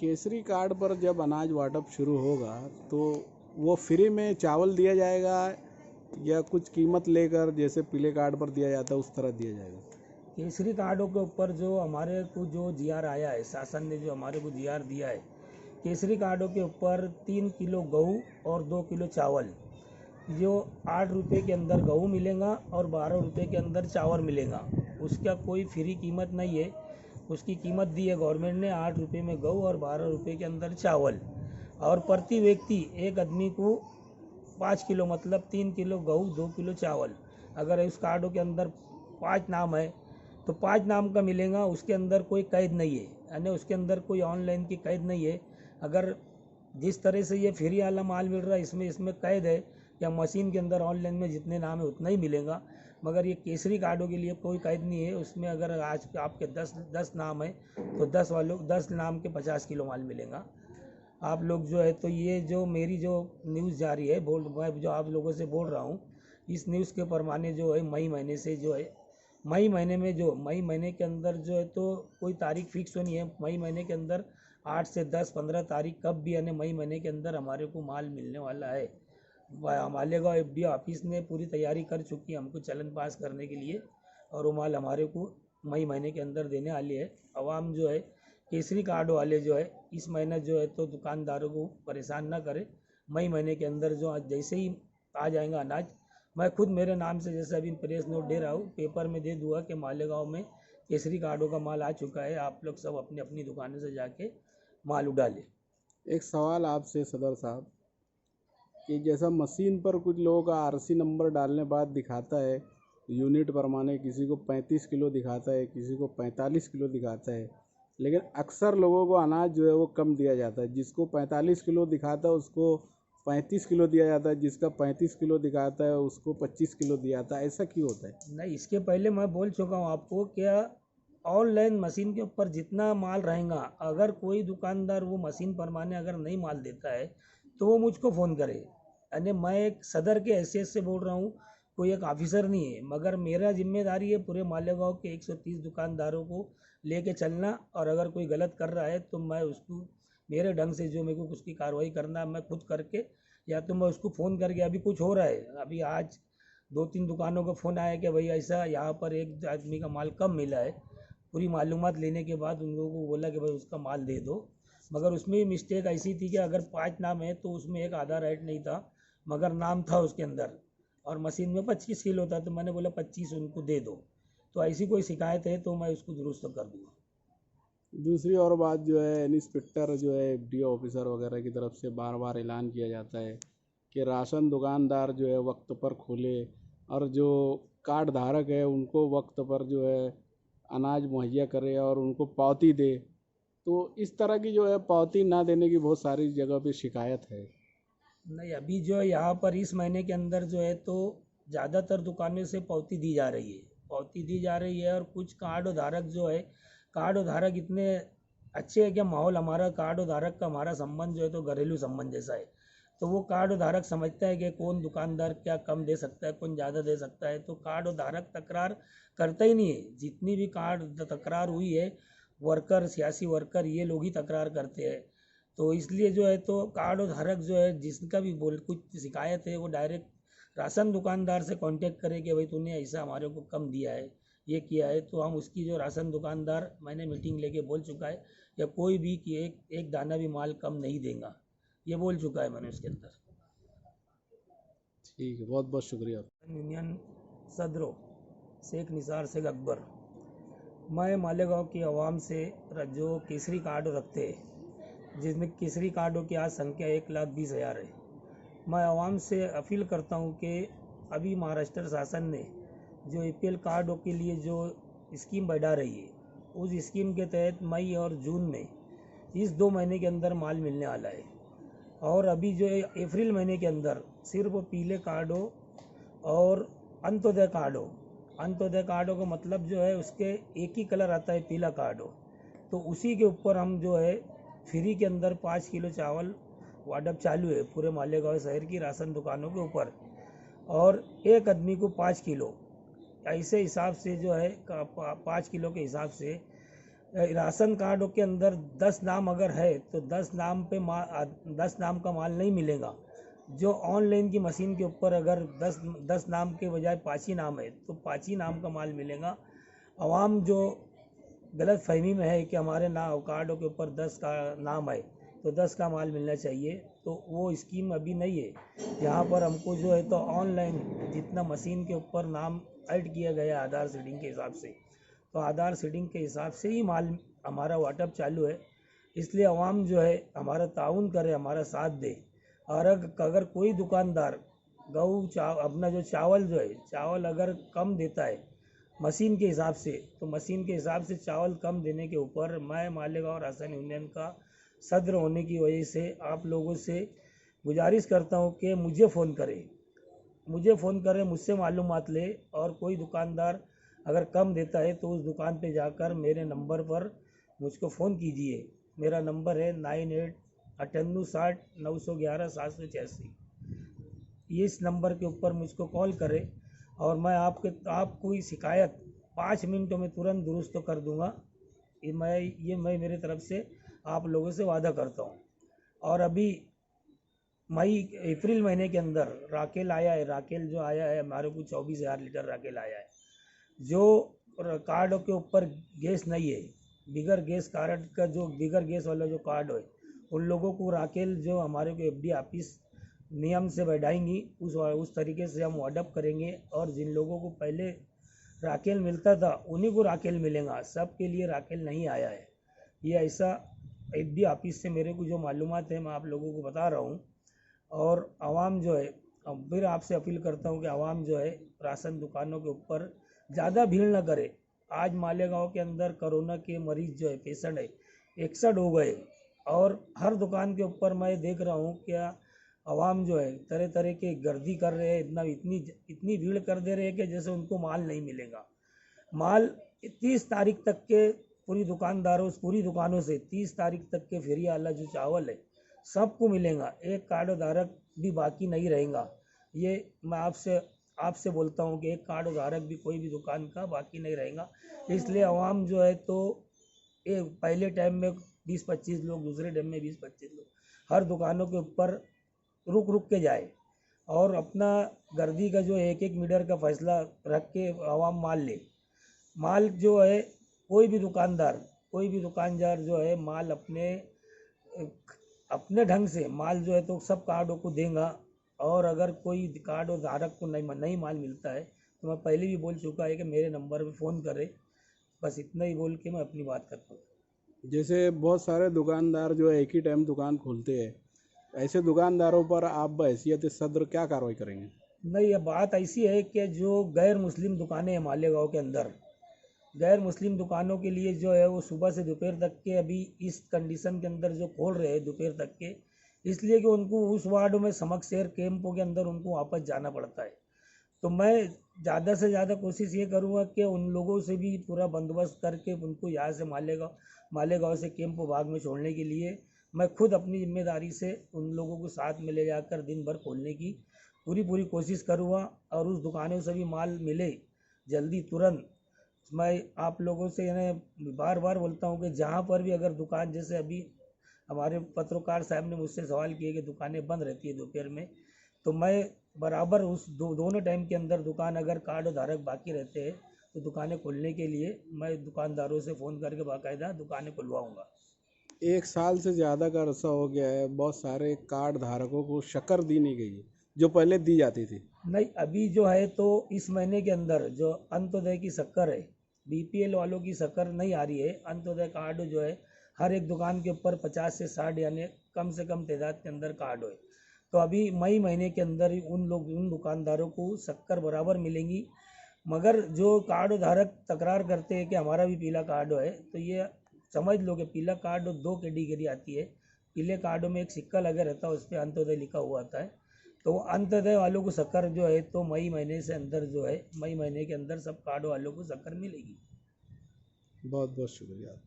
Kesari card पर जब अनाज वाटप शुरू होगा तो वो फ्री में चावल दिया जाएगा या कुछ कीमत लेकर जैसे पीले कार्ड पर दिया जाता है उस तरह दिया जाएगा? केसरी कार्डों के ऊपर जो हमारे को जो जीआर आया है, शासन ने जो हमारे को जीआर दिया है, केसरी कार्डों के ऊपर 3 किलो गेहूँ और 2 किलो चावल, जो 8 रुपये के अंदर गेहूँ मिलेगा और 12 रुपये के अंदर चावल मिलेगा। उसका कोई फ्री कीमत नहीं है, उसकी कीमत दी है गवर्नमेंट ने 8 रुपये में गेहूँ और 12 रुपये के अंदर चावल। और प्रति व्यक्ति एक आदमी को 5 किलो, मतलब 3 किलो गेहूँ 2 किलो चावल। अगर इस कार्डों के अंदर 5 नाम है तो 5 नाम का मिलेगा। उसके अंदर कोई कैद नहीं है, यानी उसके अंदर कोई ऑनलाइन की कैद नहीं है। अगर जिस तरह से ये फ्री वाला माल मिल रहा है इसमें कैद है या मशीन के अंदर ऑनलाइन में जितने नाम है उतना ही मिलेगा। मगर ये केसरी कार्डों के लिए कोई कैद नहीं है। उसमें अगर आज आपके 10 नाम है तो 10 नाम के 50 किलो माल मिलेगा। आप लोग जो है तो ये जो मेरी जो न्यूज़ जारी है मैं जो आप लोगों से बोल रहा हूँ, इस न्यूज़ के परमाने जो है मई महीने से जो है मई महीने के अंदर जो है तो कोई तारीख फिक्स नहीं है। मई महीने के अंदर 8 से 10 15 तारीख कब भी, यानी मई महीने के अंदर हमारे को माल मिलने वाला है। मालेगांव एफडीओ ऑफिस ने पूरी तैयारी कर चुकी है हमको चलन पास करने के लिए, और वो माल हमारे को मई महीने के अंदर देने वाली है। आवाम जो है केसरी कार्ड वाले जो है इस महीने जो है तो दुकानदारों को परेशान ना करे। मई महीने के अंदर जो जैसे ही आ जाएगा अनाज, मैं खुद मेरे नाम से जैसे अभी प्रेस नोट दे रहा हूँ, पेपर में दे दूँगा कि मालेगांव में केसरी कार्डों का माल आ चुका है, आप लोग सब अपनी अपनी दुकानों से जाके माल उड़ा लें। एक सवाल आपसे सदर साहब कि जैसा मशीन पर कुछ लोगों का आरसी नंबर डालने बाद दिखाता है यूनिट परमाने, किसी को 35 किलो दिखाता है, किसी को 45 किलो दिखाता है, लेकिन अक्सर लोगों को अनाज जो है वो कम दिया जाता है। जिसको 45 किलो दिखाता है उसको 35 किलो दिया जाता है, जिसका 35 किलो दिखाता है उसको 25 किलो दिया जाता है। ऐसा क्यों होता है? नहीं, इसके पहले मैं बोल चुका हूँ आपको, क्या ऑनलाइन मशीन के ऊपर जितना माल रहेगा, अगर कोई दुकानदार वो मशीन परमाने अगर नहीं माल देता है तो वो मुझको फ़ोन करे। यानी मैं एक सदर के हैसियत से बोल रहा हूँ, कोई एक ऑफिसर नहीं है, मगर मेरा जिम्मेदारी है पूरे मालेगांव के 130 दुकानदारों को लेके चलना। और अगर कोई गलत कर रहा है तो मैं उसको मेरे ढंग से जो मेरे को उसकी कार्रवाई करना है मैं खुद करके, या तो मैं उसको फ़ोन करके, अभी कुछ हो रहा है, अभी आज 2-3 दुकानों का फ़ोन आया कि भाई ऐसा यहाँ पर एक आदमी का माल कम मिला है। पूरी मालूमात लेने के बाद उन लोगों को बोला कि भाई उसका माल दे दो। मगर उसमें भी मिस्टेक ऐसी थी कि अगर 5 नाम है तो उसमें एक आधा राइट नहीं था, मगर नाम था उसके अंदर, और मशीन में 25 किलो था, तो मैंने बोला 25 उनको दे दो। तो ऐसी कोई शिकायत है तो मैं उसको दुरुस्त कर दूँगा। दूसरी और बात जो है, इंस्पेक्टर जो है एफडीओ ऑफिसर वगैरह की तरफ से बार बार ऐलान किया जाता है कि राशन दुकानदार जो है वक्त पर खोले और जो कार्ड धारक है उनको वक्त पर जो है अनाज मुहैया करे और उनको पावती दे। तो इस तरह की जो है पावती ना देने की बहुत सारी जगह पे शिकायत है। नहीं, अभी जो है यहाँ पर इस महीने के अंदर जो है तो ज़्यादातर दुकानों से पावती दी जा रही है, और कुछ कार्ड धारक जो है, कार्ड धारक इतने अच्छे है कि माहौल हमारा कार्ड धारक का हमारा संबंध जो है तो घरेलू संबंध जैसा है। तो वो कार्ड धारक समझता है कि कौन दुकानदार क्या कम दे सकता है, कौन ज़्यादा दे सकता है, तो कार्ड धारक तकरार करता ही नहीं है। जितनी भी कार्ड तकरार हुई है, वर्कर, सियासी वर्कर, ये लोग ही तकरार करते हैं। तो इसलिए जो है तो कार्ड धारक जो है जिसका भी कुछ शिकायत है वो डायरेक्ट राशन दुकानदार से कांटेक्ट करे कि भाई तूने ऐसा हमारे को कम दिया है, ये किया है, तो हम उसकी जो राशन दुकानदार, मैंने मीटिंग लेके बोल चुका है, या कोई भी कि एक दाना भी माल कम नहीं देगा, ये बोल चुका है मैंने उसके अंदर। ठीक है, बहुत बहुत शुक्रिया। यूनियन सदरो शेख निसार शेख अकबर। मैं मालेगांव की आवाम से जो केसरी कार्ड रखते हैं, जिसमें केसरी कार्डों की आज संख्या 1,20,000 है, मैं आवाम से अपील करता हूं कि अभी महाराष्ट्र शासन ने जो एपीएल कार्डों के लिए जो स्कीम बढ़ा रही है, उस स्कीम के तहत मई और जून में इस 2 महीने के अंदर माल मिलने वाला है। और अभी जो है अप्रैल महीने के अंदर सिर्फ पीले कार्डों और अंत्योदय कार्डों का मतलब जो है उसके एक ही कलर आता है, पीला कार्डो, तो उसी के ऊपर हम जो है फ्री के अंदर 5 किलो चावल वाटप चालू है पूरे मालेगांव शहर की राशन दुकानों के ऊपर, और एक आदमी को 5 किलो, ऐसे हिसाब से जो है 5 किलो के हिसाब से राशन कार्डों के अंदर 10 नाम अगर है तो 10 नाम पे 10 नाम का माल नहीं मिलेगा। जो ऑनलाइन की मशीन के ऊपर अगर 10 नाम के बजाय 5 ही नाम है तो 5 ही नाम का माल मिलेगा। आवाम जो गलत फहमी में है कि हमारे कार्डों के ऊपर 10 का नाम है तो 10 का माल मिलना चाहिए, तो वो स्कीम अभी नहीं है। यहाँ पर हमको जो है तो ऑनलाइन जितना मशीन के ऊपर नाम ऐड किया गया आधार सीडिंग के हिसाब से, तो आधार सीडिंग के हिसाब से ही माल हमारा व्हाट्सअप चालू है। इसलिए आवाम जो है हमारा ताउन करे, हमारा साथ दे। और अगर कोई दुकानदार अपना जो चावल जो है चावल अगर कम देता है मशीन के हिसाब से, तो मशीन के हिसाब से चावल कम देने के ऊपर मैं मालेगांव राशन यूनियन का सदर होने की वजह से आप लोगों से गुजारिश करता हूं कि मुझे फ़ोन करें, मुझसे मालूमात ले। और कोई दुकानदार अगर कम देता है तो उस दुकान पे जाकर मेरे नंबर पर मुझको फ़ोन कीजिए। मेरा नंबर है 98 98 60 911 786। इस नंबर के ऊपर मुझको कॉल करें और मैं आपको शिकायत 5 मिनटों में तुरंत दुरुस्त कर दूंगा। ये मैं मेरे तरफ से आप लोगों से वादा करता हूँ। और अभी अप्रैल महीने के अंदर राकेल आया है, राकेल जो आया है हमारे को 24,000 लीटर राकेल आया है। जो कार्ड के ऊपर गैस नहीं है, बिगर गैस कार्ड का जो बिगर गैस वाला जो कार्ड है उन लोगों को राकेल जो हमारे को एफडी ऑफिस नियम से बढ़ाएंगी उस तरीके से हम अडॉप्ट करेंगे। और जिन लोगों को पहले राकेल मिलता था उन्हीं को राकेल मिलेगा, सबके लिए राकेल नहीं आया है। ये ऐसा एफडी ऑफिस से मेरे को जो मालूमात है मैं आप लोगों को बता रहा हूँ। और आवाम जो है, अब फिर आपसे अपील करता हूँ कि आवाम जो है राशन दुकानों के ऊपर ज़्यादा भीड़ न करे। आज मालेगांव के अंदर कोरोना के मरीज जो है पेशेंट है 61 हो गए और हर दुकान के ऊपर मैं देख रहा हूँ क्या आवाम जो है तरह तरह के गर्दी कर रहे हैं, इतनी भीड़ कर दे रहे हैं कि जैसे उनको माल नहीं मिलेगा। माल 30 तारीख तक के पूरी दुकानों से 30 तारीख तक के फेरी वाला जो चावल है सबको मिलेगा, एक कार्ड धारक भी बाकी नहीं रहेगा। ये मैं आपसे बोलता हूँ कि एक कार्ड धारक भी कोई भी दुकान का बाकी नहीं रहेगा। इसलिए आवाम जो है तो पहले टाइम में 20-25 लोग, दूसरे टाइम में 20-25 लोग हर दुकानों के ऊपर रुक के जाए और अपना गर्दी का जो 1-1 मीटर का फैसला रख के आवाम माल जो है कोई भी दुकानदार जो है माल अपने ढंग से माल जो है तो सब कार्डों को देगा। और अगर कोई कार्ड धारक को नहीं माल मिलता है तो मैं पहले भी बोल चुका है कि मेरे नंबर पे फ़ोन करे। बस इतना ही बोल के मैं अपनी बात करता हूँ। जैसे बहुत सारे दुकानदार जो है एक ही टाइम दुकान खोलते हैं, ऐसे दुकानदारों पर आप बहैसियत सदर क्या कार्रवाई करेंगे? नहीं, ये बात ऐसी है कि जो गैर मुस्लिम दुकानें हैं मालेगांव के अंदर, गैर मुस्लिम दुकानों के लिए जो है वो सुबह से दोपहर तक के अभी इस कंडीशन के अंदर जो खोल रहे हैं दोपहर तक के, इसलिए कि उनको उस वार्ड में समकसेर कैंपों के अंदर उनको वापस जाना पड़ता है। तो मैं ज़्यादा से ज़्यादा कोशिश ये करूँगा कि उन लोगों से भी पूरा बंदोबस्त करके उनको यहाँ से मालेगांव से कैंप भाग में छोड़ने के लिए मैं खुद अपनी जिम्मेदारी से उन लोगों को साथ में ले जाकर दिन भर खोलने की पूरी कोशिश करूँगा। और उस दुकानों से भी माल मिले जल्दी तुरंत। मैं आप लोगों से बार बार बोलता हूँ कि जहाँ पर भी अगर दुकान, जैसे अभी हमारे पत्रकार साहब ने मुझसे सवाल किए कि दुकानें बंद रहती है दोपहर में, तो मैं बराबर उस दोनों टाइम के अंदर दुकान अगर कार्ड धारक बाकी रहते हैं तो दुकानें खोलने के लिए मैं दुकानदारों से फ़ोन करके बाकायदा दुकानें खुलवाऊँगा। 1 साल से ज़्यादा का अरसा हो गया है, बहुत सारे कार्ड धारकों को शक्कर दी नहीं गई है जो पहले दी जाती थी। नहीं, अभी जो है तो इस महीने के अंदर जो अंत्योदय की शक्कर है, बीपीएल वालों की शक्कर नहीं आ रही है। अंत्योदय कार्ड जो है हर एक दुकान के ऊपर 50 से 60 यानी कम से कम तादाद के अंदर कार्ड है। तो अभी मई महीने के अंदर उन दुकानदारों को शक्कर बराबर मिलेंगी। मगर जो कार्ड धारक तकरार करते हैं कि हमारा भी पीला कार्ड है, तो ये समझ लो कि पीला कार्ड 2 कैटेगरी आती है। पीले कार्डों में एक सिक्का लगा रहता है, उस पर अंत्योदय लिखा हुआ आता है। तो अंत्योदय वालों को शक्कर जो है तो मई महीने के अंदर सब कार्ड वालों को शक्कर मिलेगी। बहुत बहुत शुक्रिया।